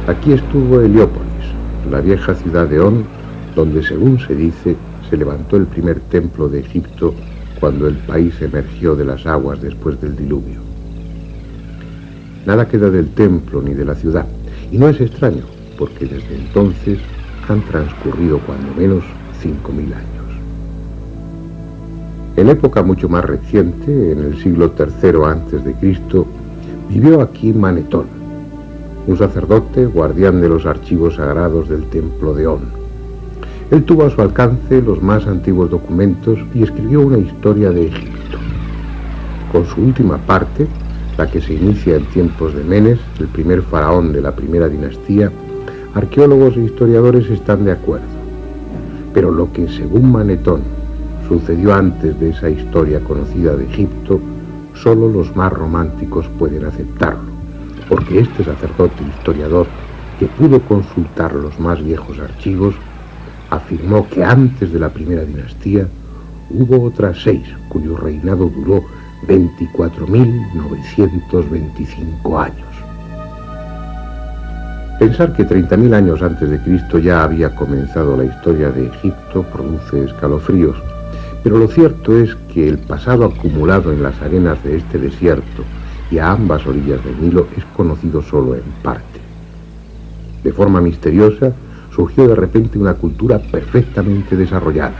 Aquí estuvo Heliópolis, la vieja ciudad de On, donde, según se dice, se levantó el primer templo de Egipto cuando el país emergió de las aguas después del diluvio. Nada queda del templo ni de la ciudad, y no es extraño, porque desde entonces han transcurrido cuando menos 5.000 años. En época mucho más reciente, en el siglo III a.C., vivió aquí Manetón, un sacerdote guardián de los archivos sagrados del templo de On. Él tuvo a su alcance los más antiguos documentos y escribió una historia de Egipto. Con su última parte, la que se inicia en tiempos de Menes, el primer faraón de la primera dinastía, arqueólogos e historiadores están de acuerdo. Pero lo que, según Manetón, sucedió antes de esa historia conocida de Egipto, solo los más románticos pueden aceptarlo, porque este sacerdote historiador, que pudo consultar los más viejos archivos, afirmó que antes de la primera dinastía hubo otras 6 cuyo reinado duró 24.925 años. Pensar que 30.000 años antes de Cristo ya había comenzado la historia de Egipto produce escalofríos, pero lo cierto es que el pasado acumulado en las arenas de este desierto y a ambas orillas del Nilo es conocido solo en parte. De forma misteriosa, surgió de repente una cultura perfectamente desarrollada.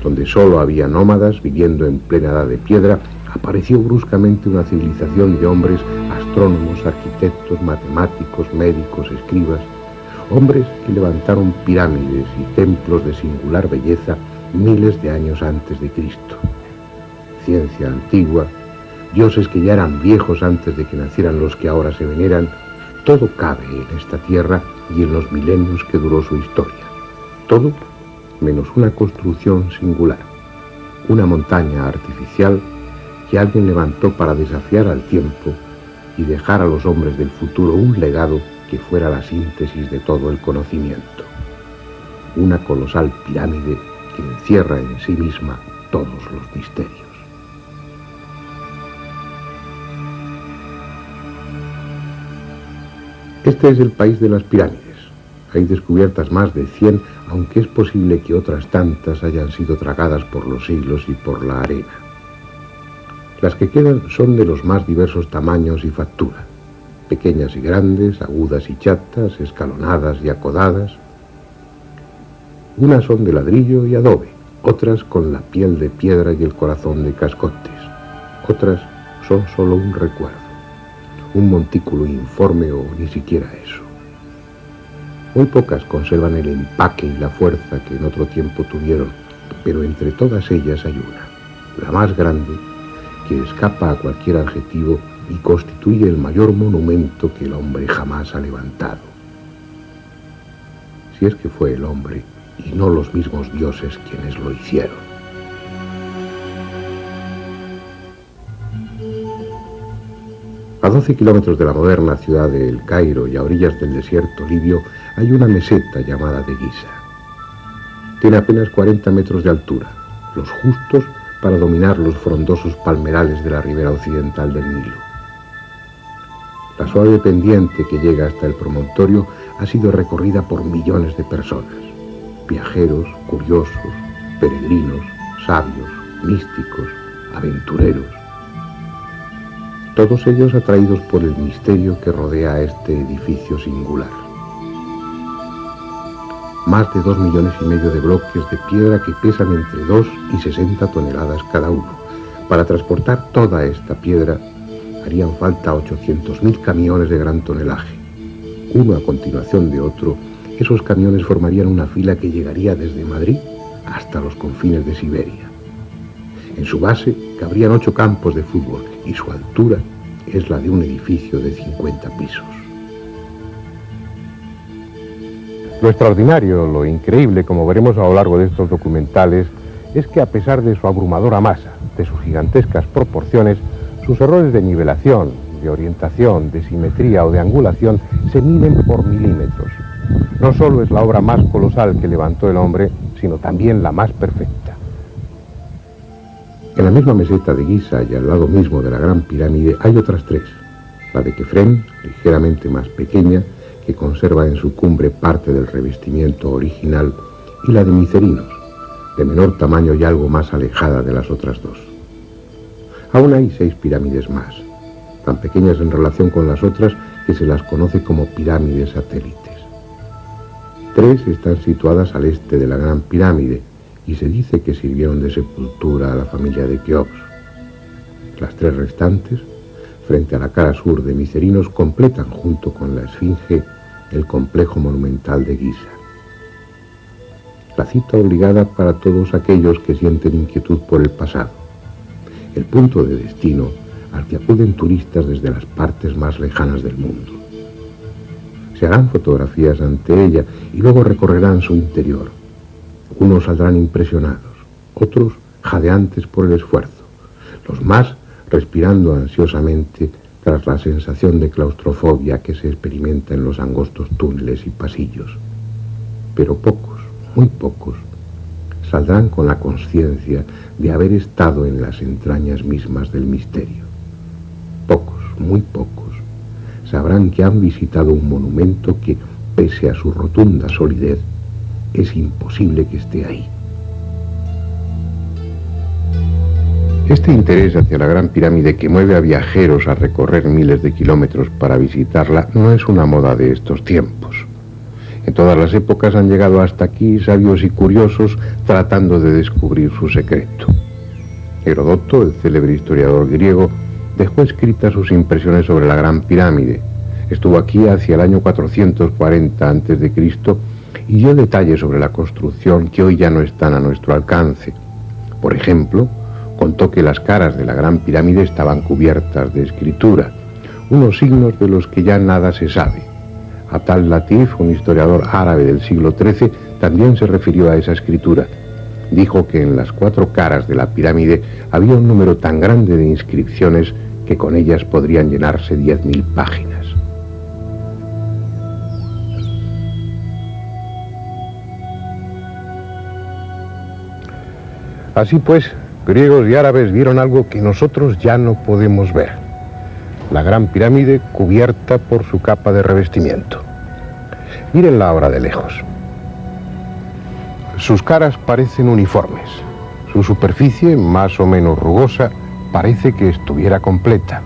Donde solo había nómadas viviendo en plena edad de piedra, apareció bruscamente una civilización de hombres, astrónomos, arquitectos, matemáticos, médicos, escribas, hombres que levantaron pirámides y templos de singular belleza miles de años antes de Cristo. Ciencia antigua, dioses que ya eran viejos antes de que nacieran los que ahora se veneran, todo cabe en esta tierra y en los milenios que duró su historia. Todo menos una construcción singular, una montaña artificial que alguien levantó para desafiar al tiempo y dejar a los hombres del futuro un legado que fuera la síntesis de todo el conocimiento. Una colosal pirámide que encierra en sí misma todos los misterios. Este es el país de las pirámides. Hay descubiertas más de 100, aunque es posible que otras tantas hayan sido tragadas por los siglos y por la arena. Las que quedan son de los más diversos tamaños y factura, pequeñas y grandes, agudas y chatas, escalonadas y acodadas. Unas son de ladrillo y adobe, otras con la piel de piedra y el corazón de cascotes, otras son solo un recuerdo, un montículo informe o ni siquiera eso. Muy pocas conservan el empaque y la fuerza que en otro tiempo tuvieron, pero entre todas ellas hay una, la más grande, que escapa a cualquier adjetivo y constituye el mayor monumento que el hombre jamás ha levantado. Si es que fue el hombre y no los mismos dioses quienes lo hicieron. A 12 kilómetros de la moderna ciudad de El Cairo y a orillas del desierto libio hay una meseta llamada de Giza. Tiene apenas 40 metros de altura, los justos para dominar los frondosos palmerales de la ribera occidental del Nilo. La suave pendiente que llega hasta el promontorio ha sido recorrida por millones de personas, viajeros, curiosos, peregrinos, sabios, místicos, aventureros. Todos ellos atraídos por el misterio que rodea a este edificio singular. Más de 2,5 millones de bloques de piedra que pesan entre 2 y 60 toneladas cada uno. Para transportar toda esta piedra harían falta 800.000 camiones de gran tonelaje. Uno a continuación de otro, esos camiones formarían una fila que llegaría desde Madrid hasta los confines de Siberia. En su base cabrían 8 campos de fútbol y su altura es la de un edificio de 50 pisos. Lo extraordinario, lo increíble, como veremos a lo largo de estos documentales, es que a pesar de su abrumadora masa, de sus gigantescas proporciones, sus errores de nivelación, de orientación, de simetría o de angulación se miden por milímetros. No solo es la obra más colosal que levantó el hombre, sino también la más perfecta. En la misma meseta de Giza y al lado mismo de la Gran Pirámide hay otras 3. La de Kefren, ligeramente más pequeña, que que conserva en su cumbre parte del revestimiento original, y la de Micerinos, de menor tamaño y algo más alejada de las otras dos. Aún hay 6 pirámides más, tan pequeñas en relación con las otras que se las conoce como pirámides satélites. 3 están situadas al este de la Gran Pirámide y se dice que sirvieron de sepultura a la familia de Keops. Las 3 restantes, frente a la cara sur de Micerinos, completan junto con la Esfinge el complejo monumental de Giza. La cita obligada para todos aquellos que sienten inquietud por el pasado, el punto de destino al que acuden turistas desde las partes más lejanas del mundo. Se harán fotografías ante ella y luego recorrerán su interior. Unos saldrán impresionados, otros jadeantes por el esfuerzo, los más respirando ansiosamente tras la sensación de claustrofobia que se experimenta en los angostos túneles y pasillos. Pero pocos, muy pocos, saldrán con la conciencia de haber estado en las entrañas mismas del misterio. Pocos, muy pocos, sabrán que han visitado un monumento que, pese a su rotunda solidez, es imposible que esté ahí. Este interés hacia la Gran Pirámide, que mueve a viajeros a recorrer miles de kilómetros para visitarla, no es una moda de estos tiempos. En todas las épocas han llegado hasta aquí sabios y curiosos tratando de descubrir su secreto. Heródoto, el célebre historiador griego, dejó escritas sus impresiones sobre la Gran Pirámide. Estuvo aquí hacia el año 440 a.C. y dio detalles sobre la construcción que hoy ya no están a nuestro alcance. Por ejemplo, contó que las caras de la Gran Pirámide estaban cubiertas de escritura, unos signos de los que ya nada se sabe. Atal Latif, un historiador árabe del siglo XIII, también se refirió a esa escritura. Dijo que en las 4 caras de la pirámide había un número tan grande de inscripciones que con ellas podrían llenarse 10.000 páginas. Así pues, griegos y árabes vieron algo que nosotros ya no podemos ver: la Gran Pirámide cubierta por su capa de revestimiento. Mírenla ahora de lejos. Sus caras parecen uniformes. Su superficie, más o menos rugosa, parece que estuviera completa.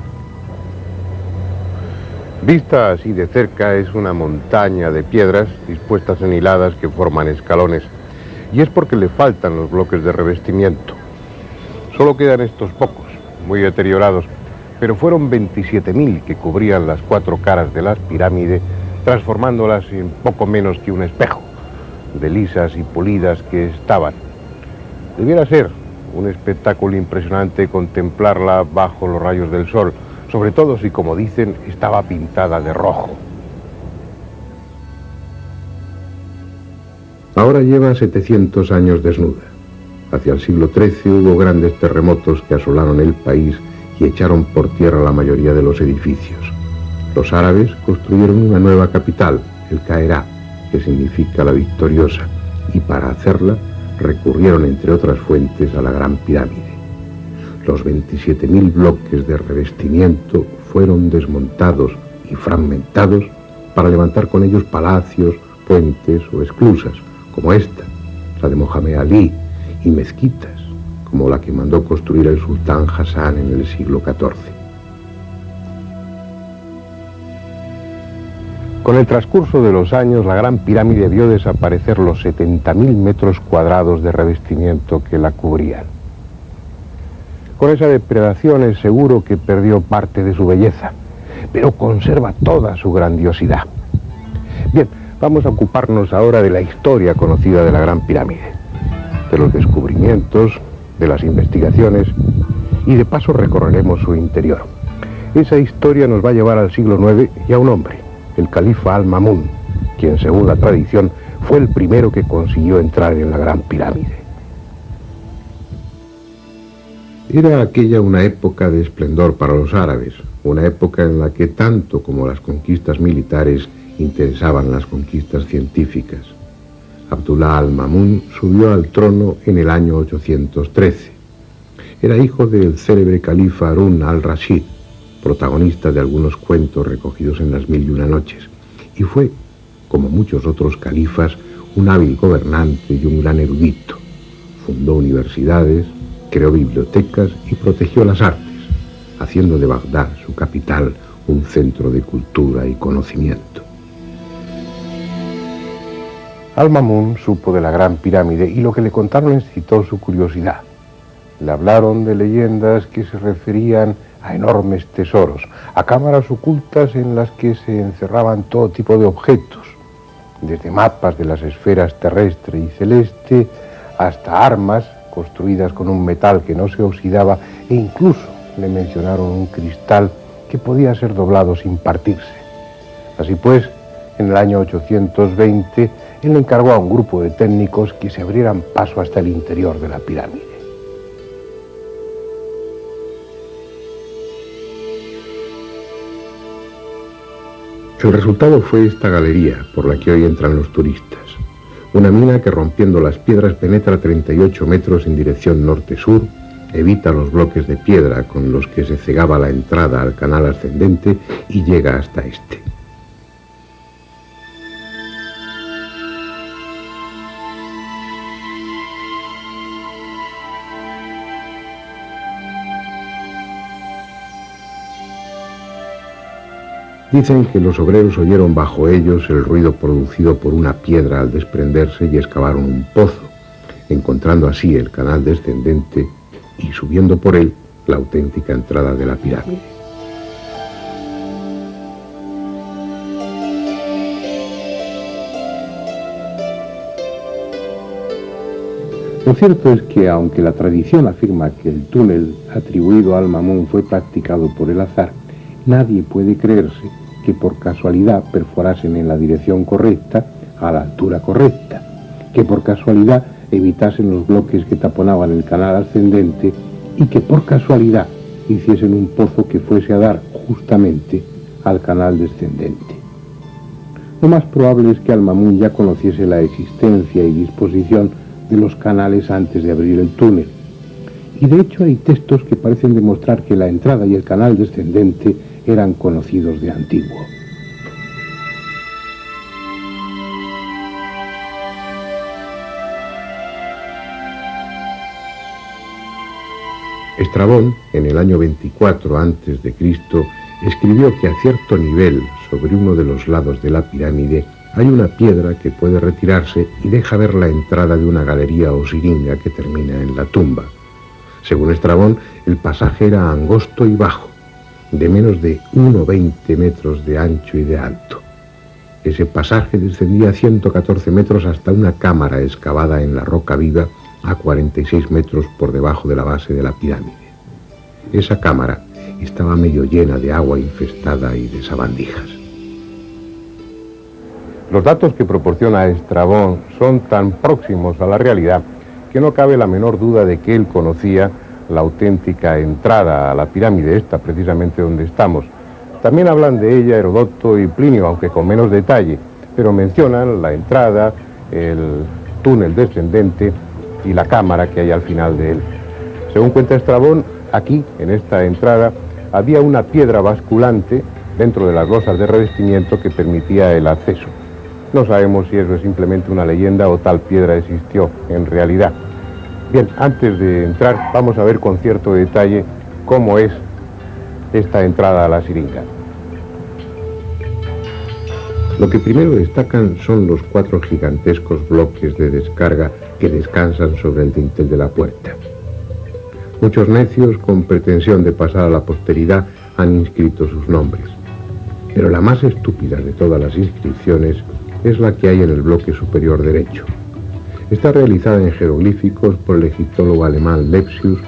Vista así de cerca, es una montaña de piedras dispuestas en hiladas que forman escalones, y es porque le faltan los bloques de revestimiento. Solo quedan estos pocos, muy deteriorados, pero fueron 27.000 que cubrían las 4 caras de la pirámide, transformándolas en poco menos que un espejo, de lisas y pulidas que estaban. Debiera ser un espectáculo impresionante contemplarla bajo los rayos del sol, sobre todo si, como dicen, estaba pintada de rojo. Ahora lleva 700 años desnuda. Hacia el siglo XIII hubo grandes terremotos que asolaron el país y echaron por tierra la mayoría de los edificios. Los árabes construyeron una nueva capital, el Cairá, que significa la victoriosa, y para hacerla recurrieron, entre otras fuentes, a la Gran Pirámide. Los 27.000 bloques de revestimiento fueron desmontados y fragmentados para levantar con ellos palacios, puentes o esclusas, como esta, la de Mohamed Ali, y mezquitas, como la que mandó construir el sultán Hassan en el siglo XIV. Con el transcurso de los años, la Gran Pirámide vio desaparecer los 70.000 metros cuadrados de revestimiento que la cubrían. Con esa depredación es seguro que perdió parte de su belleza, pero conserva toda su grandiosidad. Bien, vamos a ocuparnos ahora de la historia conocida de la Gran Pirámide, de los descubrimientos, de las investigaciones, y de paso recorreremos su interior. Esa historia nos va a llevar al siglo IX y a un hombre, el califa Al-Ma'mún, quien, según la tradición, fue el primero que consiguió entrar en la Gran Pirámide. Era aquella una época de esplendor para los árabes, una época en la que tanto como las conquistas militares interesaban las conquistas científicas. Abdullah al-Ma'mún subió al trono en el año 813. Era hijo del célebre califa Harún al-Rashid, protagonista de algunos cuentos recogidos en las Mil y una Noches, y fue como muchos otros califas, un hábil gobernante y un gran erudito. Fundó universidades, creó bibliotecas y protegió las artes, haciendo de Bagdad, su capital, un centro de cultura y conocimiento. Al-Ma'mún supo de la Gran Pirámide y lo que le contaron incitó su curiosidad. Le hablaron de leyendas que se referían a enormes tesoros, a cámaras ocultas en las que se encerraban todo tipo de objetos, desde mapas de las esferas terrestre y celeste hasta armas construidas con un metal que no se oxidaba, e incluso le mencionaron un cristal que podía ser doblado sin partirse. Así pues, en el año 820, él encargó a un grupo de técnicos que se abrieran paso hasta el interior de la pirámide. El resultado fue esta galería por la que hoy entran los turistas. Una mina que, rompiendo las piedras, penetra 38 metros en dirección norte-sur, evita los bloques de piedra con los que se cegaba la entrada al canal ascendente y llega hasta este. Dicen que los obreros oyeron bajo ellos el ruido producido por una piedra al desprenderse y excavaron un pozo, encontrando así el canal descendente y subiendo por él la auténtica entrada de la pirámide. Lo cierto es que, aunque la tradición afirma que el túnel atribuido a Al-Ma'mún fue practicado por el azar, nadie puede creerse que por casualidad perforasen en la dirección correcta, a la altura correcta, que por casualidad evitasen los bloques que taponaban el canal ascendente y que por casualidad hiciesen un pozo que fuese a dar justamente al canal descendente. Lo más probable es que Al-Ma'mún ya conociese la existencia y disposición de los canales antes de abrir el túnel. Y de hecho hay textos que parecen demostrar que la entrada y el canal descendente eran conocidos de antiguo. Estrabón, en el año 24 a.C., escribió que a cierto nivel, sobre uno de los lados de la pirámide, hay una piedra que puede retirarse y deja ver la entrada de una galería o siringa que termina en la tumba. Según Estrabón, el pasaje era angosto y bajo, de menos de 1,20 metros de ancho y de alto. Ese pasaje descendía 114 metros hasta una cámara excavada en la roca viva a 46 metros por debajo de la base de la pirámide. Esa cámara estaba medio llena de agua infestada y de sabandijas. Los datos que proporciona Estrabón son tan próximos a la realidad que no cabe la menor duda de que él conocía la auténtica entrada a la pirámide, esta precisamente donde estamos. También hablan de ella Heródoto y Plinio, aunque con menos detalle, pero mencionan la entrada, el túnel descendente y la cámara que hay al final de él. Según cuenta Estrabón, aquí, en esta entrada, había una piedra basculante dentro de las losas de revestimiento que permitía el acceso. No sabemos si eso es simplemente una leyenda o tal piedra existió en realidad. Bien, antes de entrar, vamos a ver con cierto detalle cómo es esta entrada a la siringa. Lo que primero destacan son los 4 gigantescos bloques de descarga que descansan sobre el dintel de la puerta. Muchos necios, con pretensión de pasar a la posteridad, han inscrito sus nombres. Pero la más estúpida de todas las inscripciones es la que hay en el bloque superior derecho. Está realizada en jeroglíficos por el egiptólogo alemán Lepsius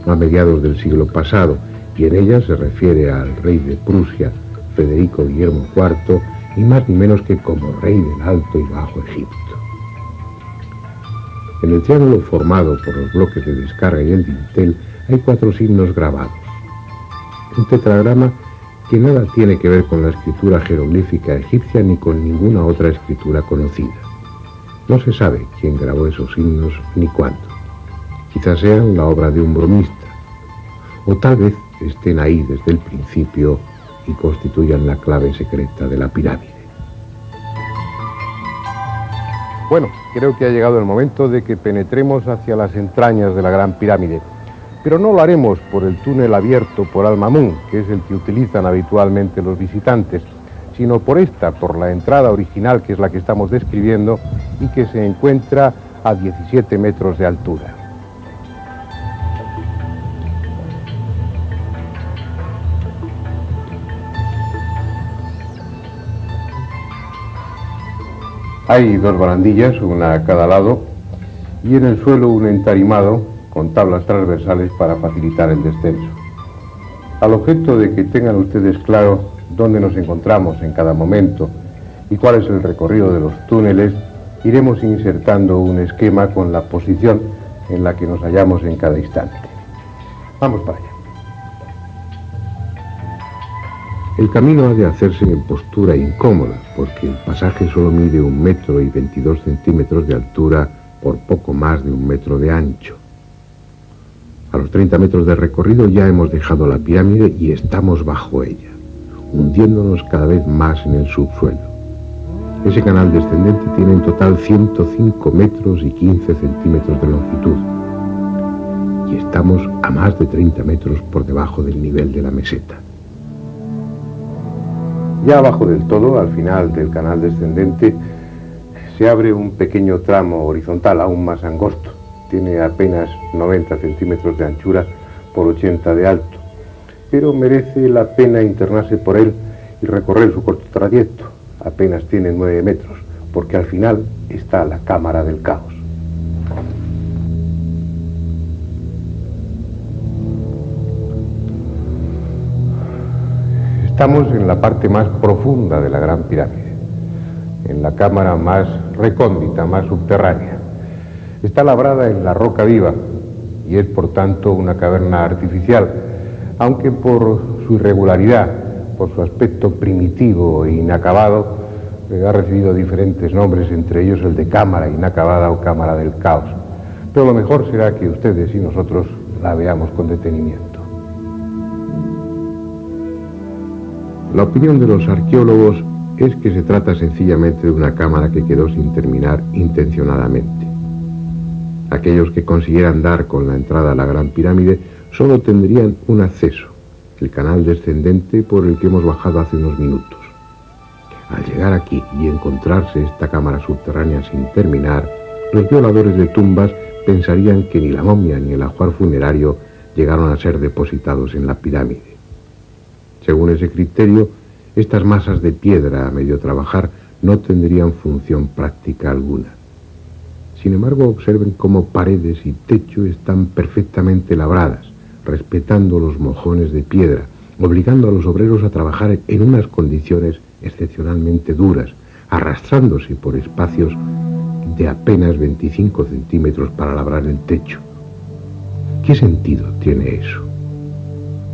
a mediados del siglo pasado, y en ella se refiere al rey de Prusia, Federico Guillermo IV, y más ni menos que como rey del Alto y Bajo Egipto. En el triángulo formado por los bloques de descarga y el dintel hay 4 signos grabados. Un tetragrama que nada tiene que ver con la escritura jeroglífica egipcia ni con ninguna otra escritura conocida. No se sabe quién grabó esos signos ni cuándo. Quizás sean la obra de un bromista, o tal vez estén ahí desde el principio y constituyan la clave secreta de la pirámide. Bueno, creo que ha llegado el momento de que penetremos hacia las entrañas de la Gran Pirámide. Pero no lo haremos por el túnel abierto por Al-Mamun, que es el que utilizan habitualmente los visitantes, sino por la entrada original, que es la que estamos describiendo y que se encuentra a 17 metros de altura. Hay dos barandillas, una a cada lado, y en el suelo un entarimado con tablas transversales para facilitar el descenso. Al objeto de que tengan ustedes claro dónde nos encontramos en cada momento y cuál es el recorrido de los túneles, iremos insertando un esquema con la posición en la que nos hallamos en cada instante. Vamos para allá. El camino ha de hacerse en postura incómoda, porque el pasaje solo mide 1,22 m de altura por poco más de 1 metro de ancho. A los 30 metros de recorrido ya hemos dejado la pirámide y estamos bajo ella, hundiéndonos cada vez más en el subsuelo. Ese canal descendente tiene en total 105 metros y 15 centímetros de longitud, y estamos a más de 30 metros por debajo del nivel de la meseta. Ya abajo del todo, al final del canal descendente, se abre un pequeño tramo horizontal aún más angosto. Tiene apenas 90 centímetros de anchura por 80 de alto, pero merece la pena internarse por él y recorrer su corto trayecto. Apenas tiene 9 metros, porque al final está la cámara del caos. Estamos en la parte más profunda de la Gran Pirámide, en la cámara más recóndita, más subterránea. Está labrada en la roca viva y es por tanto una caverna artificial, aunque por su irregularidad, por su aspecto primitivo e inacabado, ha recibido diferentes nombres, entre ellos el de cámara inacabada o cámara del caos. Pero lo mejor será que ustedes y nosotros la veamos con detenimiento. La opinión de los arqueólogos es que se trata sencillamente de una cámara que quedó sin terminar intencionadamente. Aquellos que consiguieran dar con la entrada a la Gran Pirámide solo tendrían un acceso, el canal descendente por el que hemos bajado hace unos minutos. Al llegar aquí y encontrarse esta cámara subterránea sin terminar, los violadores de tumbas pensarían que ni la momia ni el ajuar funerario llegaron a ser depositados en la pirámide. Según ese criterio, estas masas de piedra a medio trabajar no tendrían función práctica alguna. Sin embargo, observen cómo paredes y techo están perfectamente labradas, respetando los mojones de piedra, obligando a los obreros a trabajar en unas condiciones excepcionalmente duras, arrastrándose por espacios de apenas 25 centímetros para labrar el techo. ¿Qué sentido tiene eso?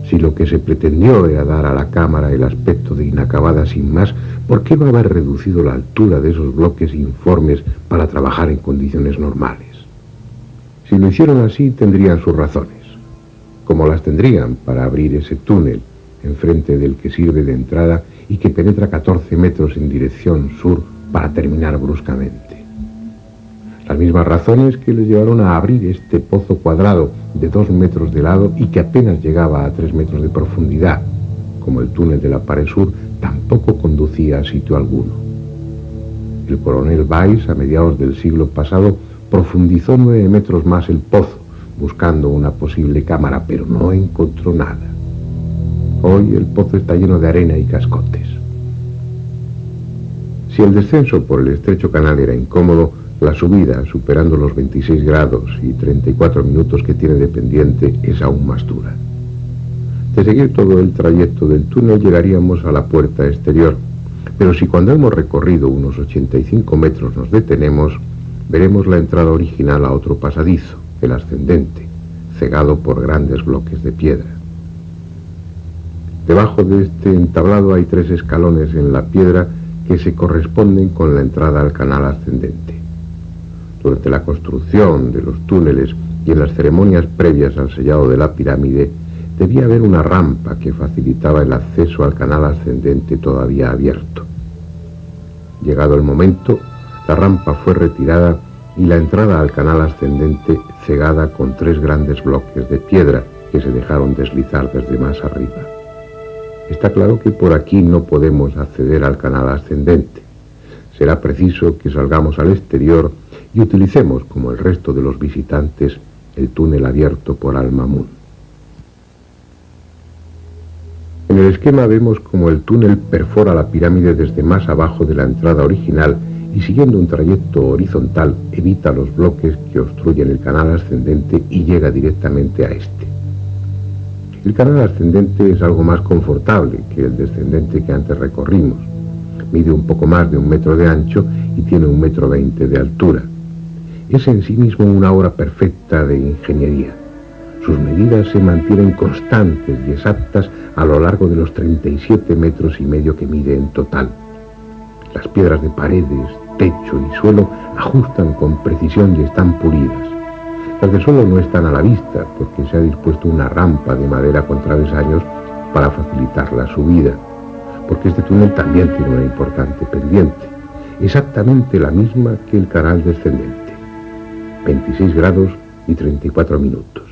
Si lo que se pretendió era dar a la cámara el aspecto de inacabada sin más, ¿por qué va a haber reducido la altura de esos bloques informes para trabajar en condiciones normales? Si lo hicieron así, tendrían sus razones, como las tendrían para abrir ese túnel enfrente del que sirve de entrada y que penetra 14 metros en dirección sur para terminar bruscamente. Las mismas razones que les llevaron a abrir este pozo cuadrado de 2 metros de lado y que apenas llegaba a 3 metros de profundidad, como el túnel de la pared sur, tampoco conducía a sitio alguno. El coronel Weiss, a mediados del siglo pasado, profundizó 9 metros más el pozo, buscando una posible cámara, pero no encontró nada. Hoy el pozo está lleno de arena y cascotes. Si el descenso por el estrecho canal era incómodo, la subida, superando los 26 grados y 34 minutos que tiene de pendiente, es aún más dura. De seguir todo el trayecto del túnel llegaríamos a la puerta exterior, pero si cuando hemos recorrido unos 85 metros nos detenemos, veremos la entrada original a otro pasadizo, el ascendente, cegado por grandes bloques de piedra. Debajo de este entablado hay 3 escalones en la piedra que se corresponden con la entrada al canal ascendente. Durante la construcción de los túneles y en las ceremonias previas al sellado de la pirámide, debía haber una rampa que facilitaba el acceso al canal ascendente todavía abierto. Llegado el momento, La rampa fue retirada y la entrada al canal ascendente cegada con 3 grandes bloques de piedra que se dejaron deslizar desde más arriba. Está claro que por aquí no podemos acceder al canal ascendente. Será preciso que salgamos al exterior y utilicemos, como el resto de los visitantes, el túnel abierto por Al-Mamun. En el esquema vemos como el túnel perfora la pirámide desde más abajo de la entrada original y, siguiendo un trayecto horizontal, evita los bloques que obstruyen el canal ascendente y llega directamente a este. El canal ascendente es algo más confortable que el descendente que antes recorrimos. Mide un poco más de 1 metro de ancho y tiene 1,20 m de altura. Es en sí mismo una obra perfecta de ingeniería. Sus medidas se mantienen constantes y exactas a lo largo de los 37,5 metros que mide en total. Las piedras de paredes, techo y suelo ajustan con precisión y están pulidas. Las del suelo no están a la vista porque se ha dispuesto una rampa de madera con travesaños para facilitar la subida, porque este túnel también tiene una importante pendiente, exactamente la misma que el canal descendente, 26 grados y 34 minutos.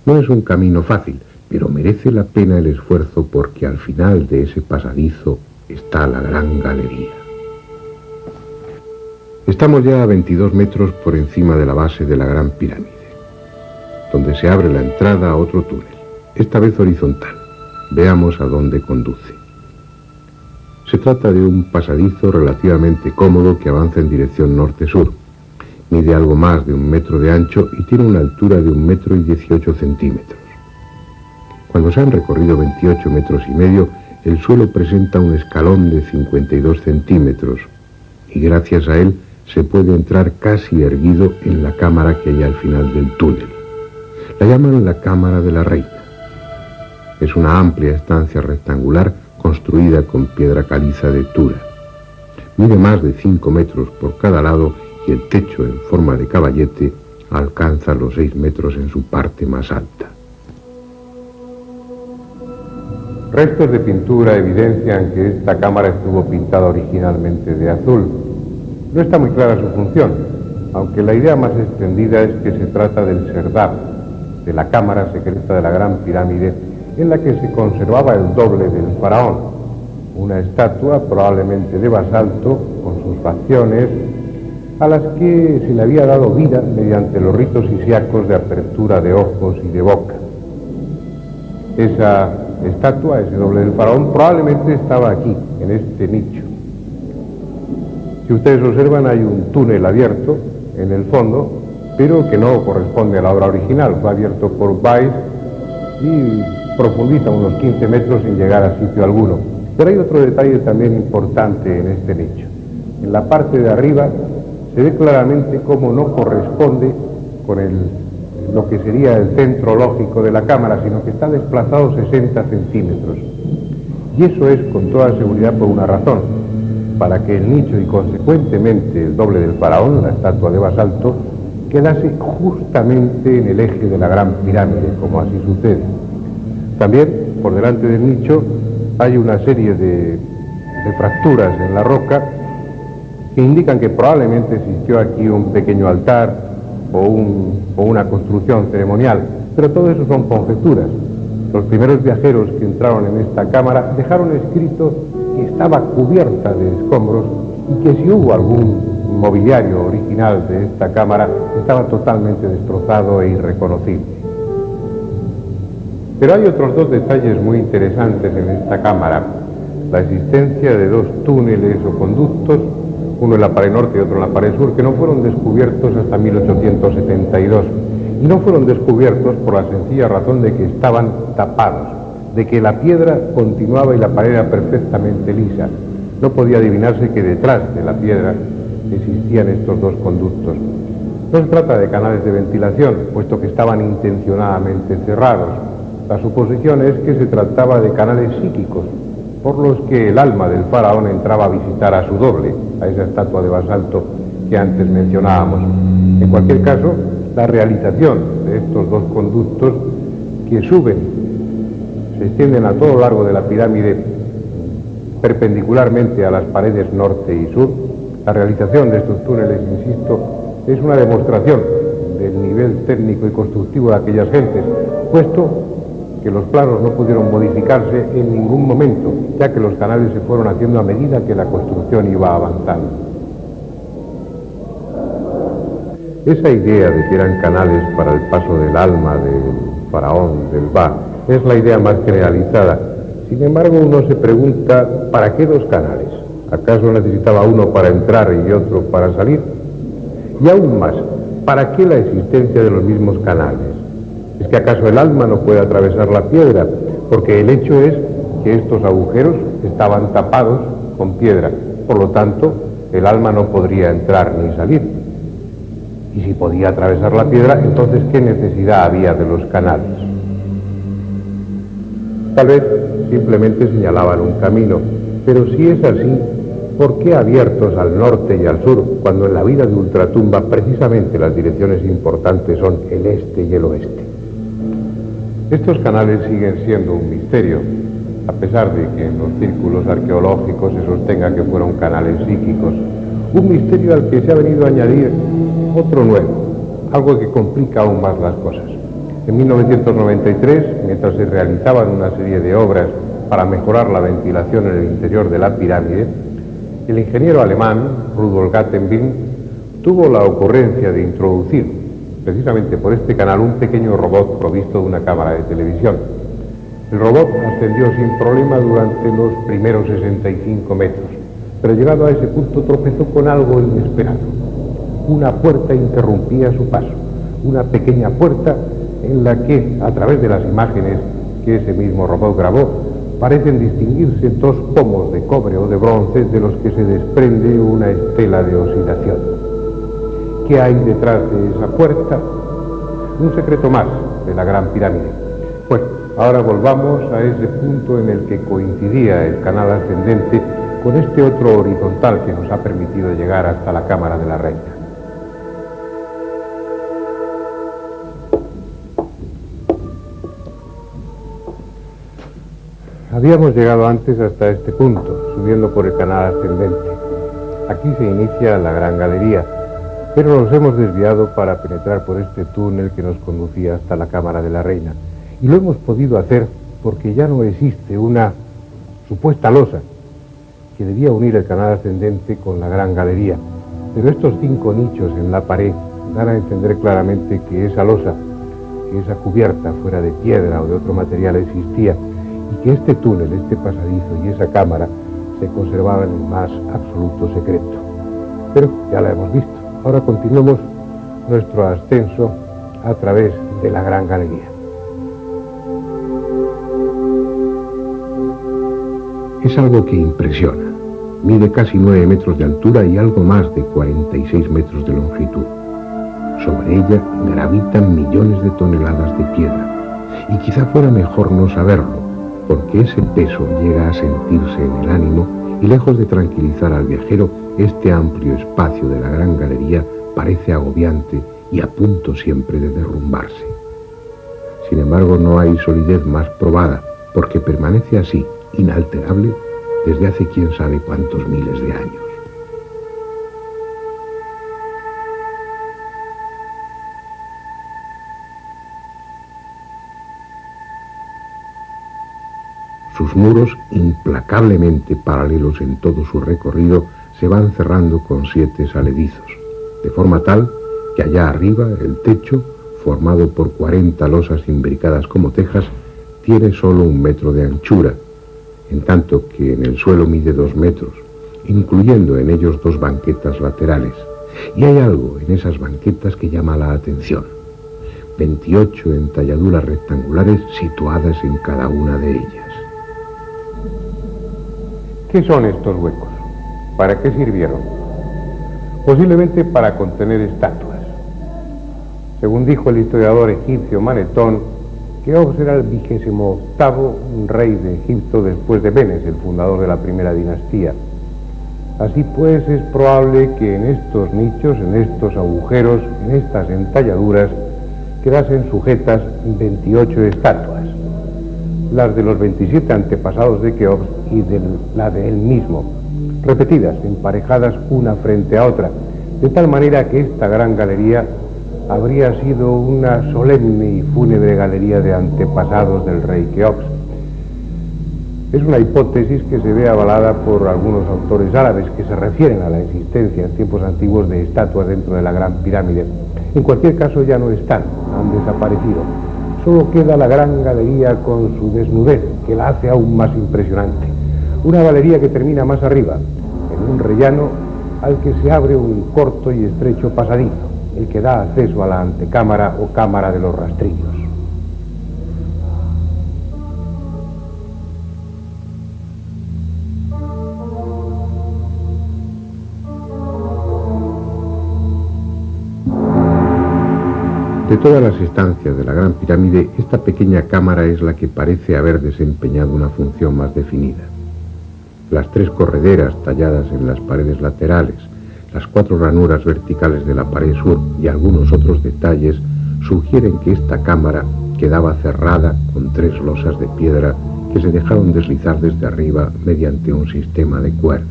No es un camino fácil, pero merece la pena el esfuerzo porque al final de ese pasadizo está la gran galería. Estamos ya a 22 metros por encima de la base de la Gran Pirámide, donde se abre la entrada a otro túnel, esta vez horizontal. Veamos a dónde conduce. Se trata de un pasadizo relativamente cómodo que avanza en dirección norte-sur. Mide algo más de 1 metro de ancho y tiene una altura de 1,18 m. Cuando se han recorrido 28,5 metros, el suelo presenta un escalón de 52 centímetros y gracias a él se puede entrar casi erguido en la cámara que hay al final del túnel. La llaman la Cámara de la Reina. Es una amplia estancia rectangular construida con piedra caliza de Tura. Mide más de 5 metros por cada lado y el techo en forma de caballete alcanza los 6 metros en su parte más alta. Restos de pintura evidencian que esta cámara estuvo pintada originalmente de azul. No está muy clara su función, aunque la idea más extendida es que se trata del serdab, de la cámara secreta de la Gran Pirámide, en la que se conservaba el doble del faraón, una estatua probablemente de basalto, con sus facciones, a las que se le había dado vida mediante los ritos isíacos de apertura de ojos y de boca. Esa estatua, ese doble del faraón, probablemente estaba aquí, en este nicho. Si ustedes observan, hay un túnel abierto en el fondo, pero que no corresponde a la obra original. Fue abierto por Weiss y profundiza unos 15 metros sin llegar a sitio alguno. Pero hay otro detalle también importante en este nicho. En la parte de arriba se ve claramente cómo no corresponde con lo que sería el centro lógico de la cámara, sino que está desplazado 60 centímetros. Y eso es con toda seguridad por una razón: para que el nicho y consecuentemente el doble del faraón, la estatua de basalto, quedase justamente en el eje de la Gran Pirámide, como así sucede. También, por delante del nicho, hay una serie de fracturas en la roca que indican que probablemente existió aquí un pequeño altar o una construcción ceremonial, pero todo eso son conjeturas. Los primeros viajeros que entraron en esta cámara dejaron escrito que estaba cubierta de escombros y que si hubo algún mobiliario original de esta cámara estaba totalmente destrozado e irreconocible. Pero hay otros dos detalles muy interesantes en esta cámara: la existencia de 2 túneles o conductos, uno en la pared norte y otro en la pared sur, que no fueron descubiertos hasta 1872. Y no fueron descubiertos por la sencilla razón de que estaban tapados, de que la piedra continuaba y la pared era perfectamente lisa. No podía adivinarse que detrás de la piedra existían estos 2 conductos. No se trata de canales de ventilación, puesto que estaban intencionadamente cerrados. La suposición es que se trataba de canales psíquicos, por los que el alma del faraón entraba a visitar a su doble, a esa estatua de basalto que antes mencionábamos. En cualquier caso, la realización de estos 2 conductos que suben, se extienden a todo lo largo de la pirámide perpendicularmente a las paredes norte y sur, La realización de estos túneles, insisto, es una demostración del nivel técnico y constructivo de aquellas gentes, puesto que los planos no pudieron modificarse en ningún momento, ya que los canales se fueron haciendo a medida que la construcción iba avanzando. Esa idea de que eran canales para el paso del alma del faraón, del Ba, es la idea más generalizada. Sin embargo, uno se pregunta, ¿para qué dos canales? ¿Acaso necesitaba uno para entrar y otro para salir? Y aún más, ¿para qué la existencia de los mismos canales? ¿Es que acaso el alma no puede atravesar la piedra? Porque el hecho es que estos agujeros estaban tapados con piedra. Por lo tanto, el alma no podría entrar ni salir. Y si podía atravesar la piedra, entonces ¿qué necesidad había de los canales? Tal vez simplemente señalaban un camino, pero si es así, ¿por qué abiertos al norte y al sur, cuando en la vida de Ultratumba precisamente las direcciones importantes son el este y el oeste? Estos canales siguen siendo un misterio, a pesar de que en los círculos arqueológicos se sostenga que fueron canales psíquicos. Un misterio al que se ha venido a añadir otro nuevo, algo que complica aún más las cosas. En 1993, mientras se realizaban una serie de obras para mejorar la ventilación en el interior de la pirámide, el ingeniero alemán Rudolf Gattenbing tuvo la ocurrencia de introducir, precisamente por este canal, un pequeño robot provisto de una cámara de televisión. El robot ascendió sin problema durante los primeros 65 metros, pero llegado a ese punto tropezó con algo inesperado. Una puerta interrumpía su paso, una pequeña puerta en la que, a través de las imágenes que ese mismo robot grabó, parecen distinguirse dos pomos de cobre o de bronce de los que se desprende una estela de oscilación. ¿Qué hay detrás de esa puerta? Un secreto más de la Gran Pirámide. Bueno, ahora volvamos a ese punto en el que coincidía el canal ascendente con este otro horizontal que nos ha permitido llegar hasta la Cámara de la Reina. Habíamos llegado antes hasta este punto, subiendo por el canal ascendente. Aquí se inicia la gran galería, pero nos hemos desviado para penetrar por este túnel que nos conducía hasta la Cámara de la Reina. Y lo hemos podido hacer porque ya no existe una supuesta losa que debía unir el canal ascendente con la gran galería. Pero estos 5 nichos en la pared dan a entender claramente que esa losa, que esa cubierta fuera de piedra o de otro material existía, y que este túnel, este pasadizo y esa cámara se conservaban en el más absoluto secreto. Pero ya la hemos visto. Ahora continuamos nuestro ascenso a través de la gran galería. Es algo que impresiona. Mide casi 9 metros de altura y algo más de 46 metros de longitud. Sobre ella gravitan millones de toneladas de piedra. Y quizá fuera mejor no saberlo, porque ese peso llega a sentirse en el ánimo y lejos de tranquilizar al viajero, este amplio espacio de la gran galería parece agobiante y a punto siempre de derrumbarse. Sin embargo, no hay solidez más probada, porque permanece así, inalterable, desde hace quién sabe cuántos miles de años. Sus muros, implacablemente paralelos en todo su recorrido, se van cerrando con 7 saledizos, de forma tal que allá arriba el techo, formado por 40 losas imbricadas como tejas, tiene solo 1 metro de anchura, en tanto que en el suelo mide 2 metros, incluyendo en ellos 2 banquetas laterales. Y hay algo en esas banquetas que llama la atención: 28 entalladuras rectangulares situadas en cada una de ellas. ¿Qué son estos huecos? ¿Para qué sirvieron? Posiblemente para contener estatuas. Según dijo el historiador egipcio Manetón, Keops era el 28º rey de Egipto después de Menes, el fundador de la primera dinastía. Así pues, es probable que en estos nichos, en estos agujeros, en estas entalladuras, quedasen sujetas 28 estatuas, las de los 27 antepasados de Keops y la de él mismo, repetidas, emparejadas una frente a otra, de tal manera que esta gran galería habría sido una solemne y fúnebre galería de antepasados del rey Keops. Es una hipótesis que se ve avalada por algunos autores árabes que se refieren a la existencia en tiempos antiguos de estatuas dentro de la Gran Pirámide. En cualquier caso ya no están, han desaparecido. Solo queda la gran galería con su desnudez, que la hace aún más impresionante. Una galería que termina más arriba, en un rellano al que se abre un corto y estrecho pasadizo, el que da acceso a la antecámara o cámara de los rastrillos. De todas las estancias de la Gran Pirámide, esta pequeña cámara es la que parece haber desempeñado una función más definida. Las 3 correderas talladas en las paredes laterales, las 4 ranuras verticales de la pared sur y algunos otros detalles sugieren que esta cámara quedaba cerrada con 3 losas de piedra que se dejaron deslizar desde arriba mediante un sistema de cuerdas.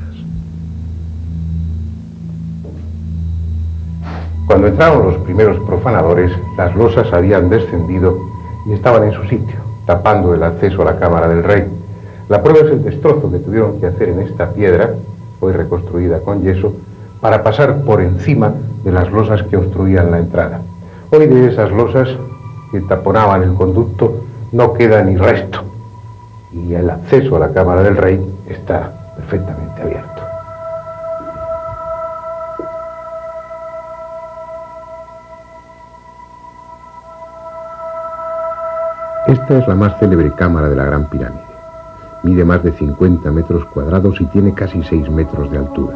Cuando entraron los primeros profanadores, las losas habían descendido y estaban en su sitio, tapando el acceso a la cámara del rey. La prueba es el destrozo que tuvieron que hacer en esta piedra, hoy reconstruida con yeso, para pasar por encima de las losas que obstruían la entrada. Hoy de esas losas que taponaban el conducto no queda ni resto, y el acceso a la cámara del rey está perfectamente abierto. Esta es la más célebre cámara de la Gran Pirámide. Mide más de 50 metros cuadrados y tiene casi 6 metros de altura.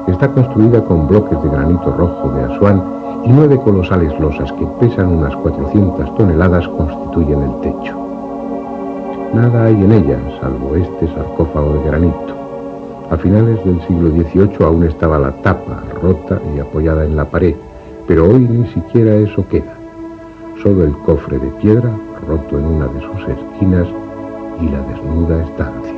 Está construida con bloques de granito rojo de Asuán y 9 colosales losas que pesan unas 400 toneladas constituyen el techo. Nada hay en ella, salvo este sarcófago de granito. A finales del siglo XVIII aún estaba la tapa rota y apoyada en la pared, pero hoy ni siquiera eso queda. Solo el cofre de piedra, roto en una de sus esquinas, y la desnuda estancia.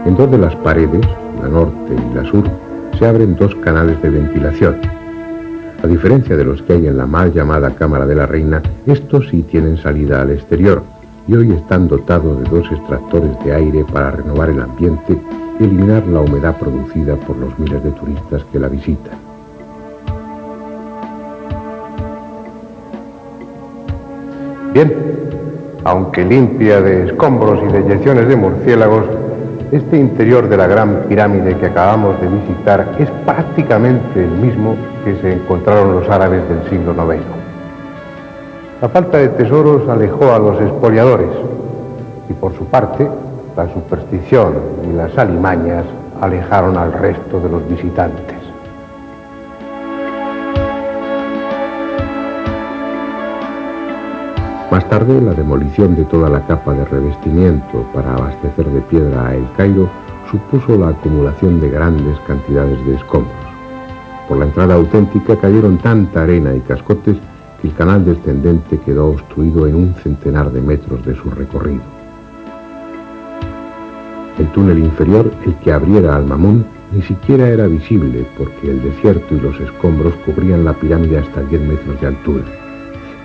En 2 de las paredes, la norte y la sur, se abren 2 canales de ventilación. A diferencia de los que hay en la mal llamada Cámara de la Reina, estos sí tienen salida al exterior y hoy están dotados de 2 extractores de aire para renovar el ambiente y eliminar la humedad producida por los miles de turistas que la visitan. Bien, aunque limpia de escombros y de eyecciones de murciélagos, este interior de la Gran Pirámide que acabamos de visitar es prácticamente el mismo que se encontraron los árabes del siglo IX. La falta de tesoros alejó a los expoliadores y, por su parte, la superstición y las alimañas alejaron al resto de los visitantes. Más tarde, la demolición de toda la capa de revestimiento para abastecer de piedra a El Cairo supuso la acumulación de grandes cantidades de escombros. Por la entrada auténtica cayeron tanta arena y cascotes que el canal descendente quedó obstruido en un centenar de metros de su recorrido. El túnel inferior, el que abriera al Mamún, ni siquiera era visible porque el desierto y los escombros cubrían la pirámide hasta 10 metros de altura.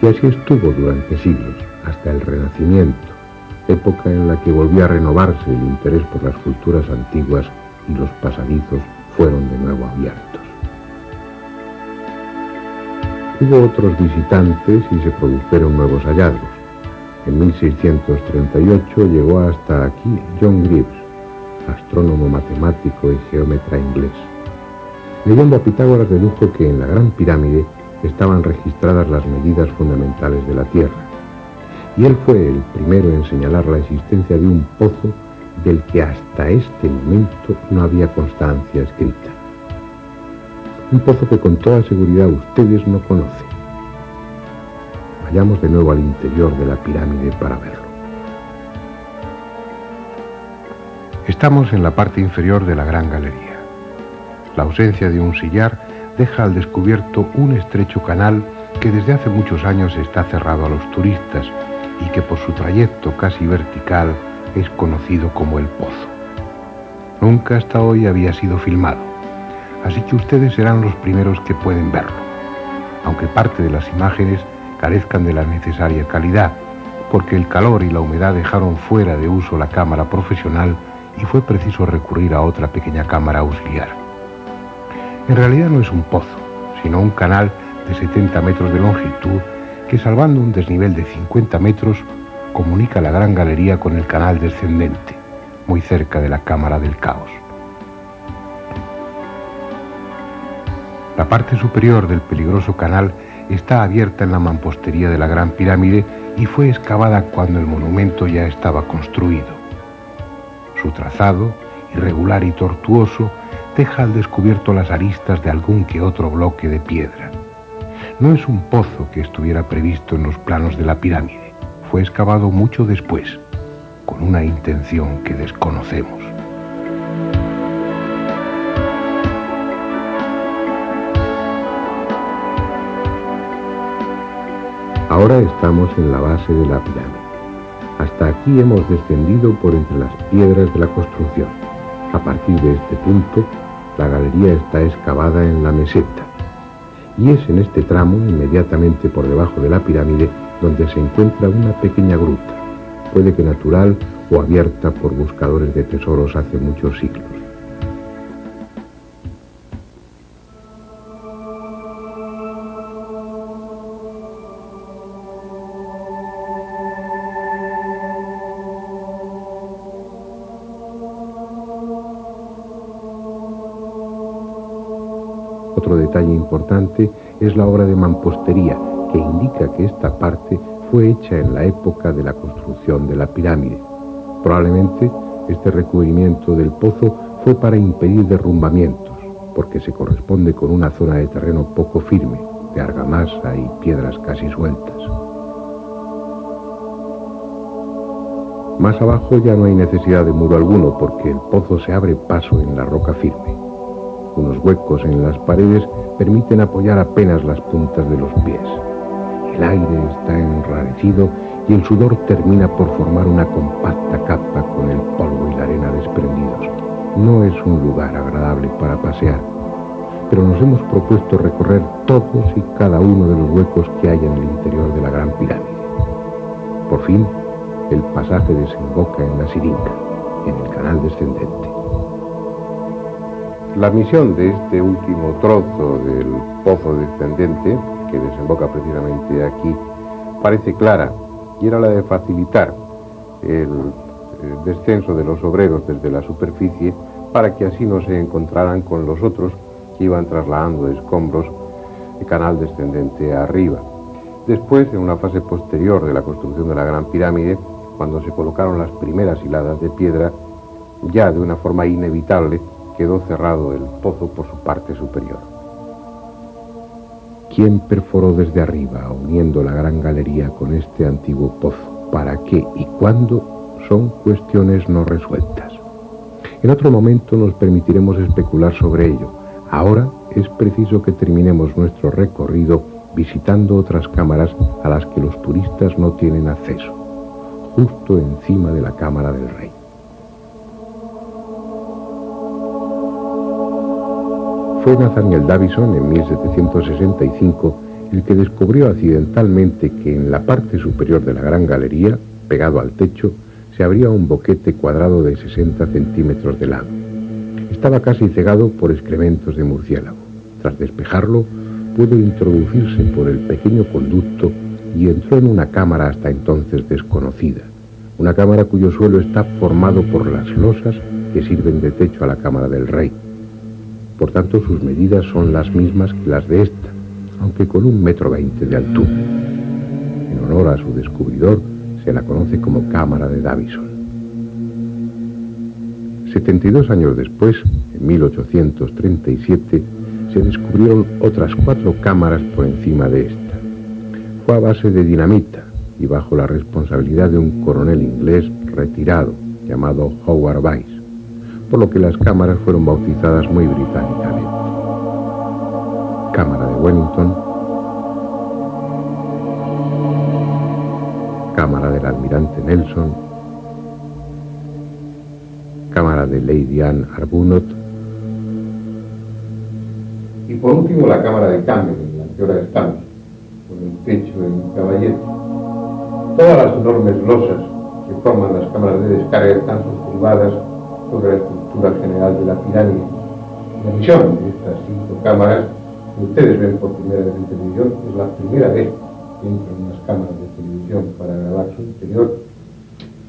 Y así estuvo durante siglos, hasta el Renacimiento, época en la que volvió a renovarse el interés por las culturas antiguas y los pasadizos fueron de nuevo abiertos. Hubo otros visitantes y se produjeron nuevos hallazgos. En 1638 llegó hasta aquí John Greaves, astrónomo matemático y geómetra inglés. Leyendo a Pitágoras dedujo que en la Gran Pirámide estaban registradas las medidas fundamentales de la Tierra, y él fue el primero en señalar la existencia de un pozo del que hasta este momento no había constancia escrita. Un pozo que con toda seguridad ustedes no conocen. Vayamos de nuevo al interior de la pirámide para verlo. Estamos en la parte inferior de la Gran Galería. La ausencia de un sillar deja al descubierto un estrecho canal que desde hace muchos años está cerrado a los turistas y que por su trayecto casi vertical es conocido como el Pozo. Nunca hasta hoy había sido filmado, así que ustedes serán los primeros que pueden verlo, aunque parte de las imágenes carezcan de la necesaria calidad, porque el calor y la humedad dejaron fuera de uso la cámara profesional y fue preciso recurrir a otra pequeña cámara auxiliar. En realidad no es un pozo, sino un canal de 70 metros de longitud que, salvando un desnivel de 50 metros, comunica la Gran Galería con el canal descendente, muy cerca de la Cámara del Caos. La parte superior del peligroso canal está abierta en la mampostería de la Gran Pirámide y fue excavada cuando el monumento ya estaba construido. Su trazado, irregular y tortuoso, deja al descubierto las aristas de algún que otro bloque de piedra. No es un pozo que estuviera previsto en los planos de la pirámide. Fue excavado mucho después, con una intención que desconocemos. Ahora estamos en la base de la pirámide. Hasta aquí hemos descendido por entre las piedras de la construcción. A partir de este punto, la galería está excavada en la meseta. Y es en este tramo, inmediatamente por debajo de la pirámide, donde se encuentra una pequeña gruta, puede que natural o abierta por buscadores de tesoros hace muchos siglos. Otro detalle importante es la obra de mampostería, que indica que esta parte fue hecha en la época de la construcción de la pirámide. Probablemente este recubrimiento del pozo fue para impedir derrumbamientos, porque se corresponde con una zona de terreno poco firme, de argamasa y piedras casi sueltas. Más abajo ya no hay necesidad de muro alguno, porque el pozo se abre paso en la roca firme. Unos huecos en las paredes permiten apoyar apenas las puntas de los pies. El aire está enrarecido y el sudor termina por formar una compacta capa con el polvo y la arena desprendidos. No es un lugar agradable para pasear, pero nos hemos propuesto recorrer todos y cada uno de los huecos que hay en el interior de la Gran Pirámide. Por fin, el pasaje desemboca en la Siringa, en el canal descendente. La misión de este último trozo del pozo descendente, que desemboca precisamente aquí, parece clara, y era la de facilitar el descenso de los obreros desde la superficie para que así no se encontraran con los otros que iban trasladando escombros de canal descendente arriba. Después, en una fase posterior de la construcción de la Gran Pirámide, cuando se colocaron las primeras hiladas de piedra, ya de una forma inevitable quedó cerrado el pozo por su parte superior. ¿Quién perforó desde arriba, uniendo la Gran Galería con este antiguo pozo? ¿Para qué y cuándo? Son cuestiones no resueltas. En otro momento nos permitiremos especular sobre ello. Ahora es preciso que terminemos nuestro recorrido visitando otras cámaras a las que los turistas no tienen acceso, justo encima de la Cámara del Rey. Fue Nathaniel Davison, en 1765, el que descubrió accidentalmente que en la parte superior de la Gran Galería, pegado al techo, se abría un boquete cuadrado de 60 centímetros de lado. Estaba casi cegado por excrementos de murciélago. Tras despejarlo, pudo introducirse por el pequeño conducto y entró en una cámara hasta entonces desconocida. Una cámara cuyo suelo está formado por las losas que sirven de techo a la Cámara del Rey. Por tanto, sus medidas son las mismas que las de esta, aunque con 1,20 m de altura. En honor a su descubridor, se la conoce como Cámara de Davison. 72 años después, en 1837, se descubrieron otras 4 cámaras por encima de esta. Fue a base de dinamita y bajo la responsabilidad de un coronel inglés retirado llamado Howard Weiss. por lo que las cámaras fueron bautizadas muy británicamente. Cámara de Wellington, Cámara del Almirante Nelson, Cámara de Lady Anne Arbuthnot y por último la Cámara de Camden, en la que ahora estamos, con el techo en caballete. Todas las enormes losas que forman las cámaras de descarga están sustentadas sobre la estructura general de la pirámide. La misión de estas 5 cámaras, que ustedes ven por primera vez en televisión, es la primera vez que entran unas cámaras de televisión para grabar su interior.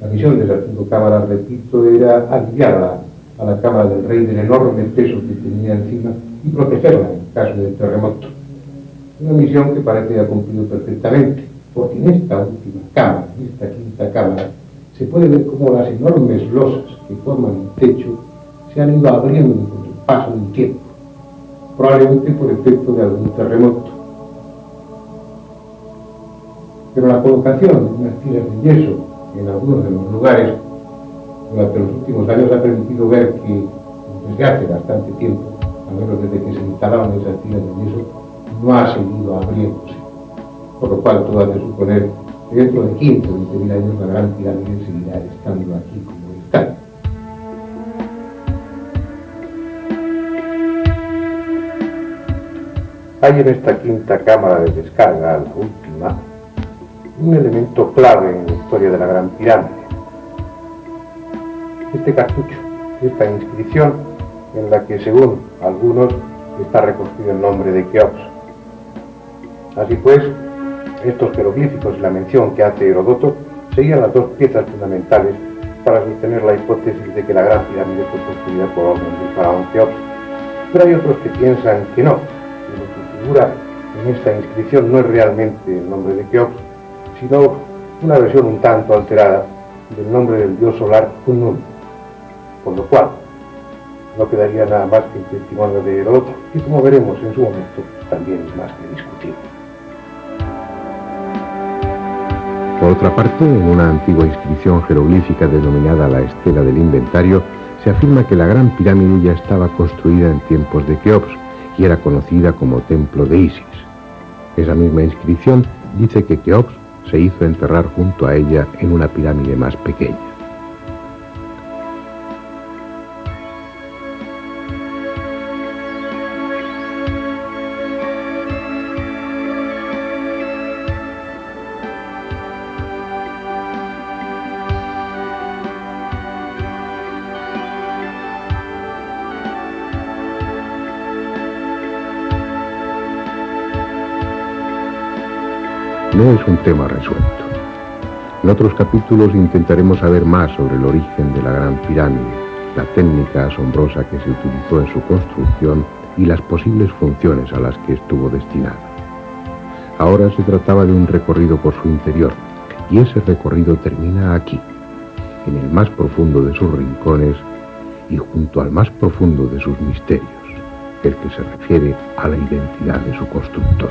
La misión de esas 5 cámaras, repito, era aliviar a la cámara del rey del enorme peso que tenía encima y protegerla en caso de terremoto. Una misión que parece haber cumplido perfectamente, porque en esta última cámara, en esta 5ª cámara, se puede ver cómo las enormes losas que forman el techo se han ido abriendo con el paso del tiempo, probablemente por efecto de algún terremoto. Pero la colocación de unas tiras de yeso en algunos de los lugares durante los últimos años ha permitido ver que desde hace bastante tiempo, al menos desde que se instalaron esas tiras de yeso, no ha seguido abriéndose, por lo cual todo hace suponer que dentro de 15 o 20 mil años la Gran Pirámide seguirá estando aquí como está. Hay en esta 5ª cámara de descarga, la última, un elemento clave en la historia de la Gran Pirámide. Este cartucho, esta inscripción, en la que según algunos está reconstruido el nombre de Keops. Así pues, estos jeroglíficos y la mención que hace Heródoto seguían las 2 piezas fundamentales para sostener la hipótesis de que la Gran Pirámide fue construida por orden del faraón Keops. Pero hay otros que piensan que no, que lo que figura en esta inscripción no es realmente el nombre de Keops, sino una versión un tanto alterada del nombre del dios solar Khnum, por lo cual no quedaría nada más que el testimonio de Heródoto, que como veremos en su momento también es más que discutible. Por otra parte, en una antigua inscripción jeroglífica denominada la Estela del Inventario, se afirma que la Gran Pirámide ya estaba construida en tiempos de Keops y era conocida como Templo de Isis. Esa misma inscripción dice que Keops se hizo enterrar junto a ella en una pirámide más pequeña. No es un tema resuelto. En otros capítulos intentaremos saber más sobre el origen de la Gran Pirámide, la técnica asombrosa que se utilizó en su construcción y las posibles funciones a las que estuvo destinada. Ahora se trataba de un recorrido por su interior, y ese recorrido termina aquí, en el más profundo de sus rincones y junto al más profundo de sus misterios, el que se refiere a la identidad de su constructor.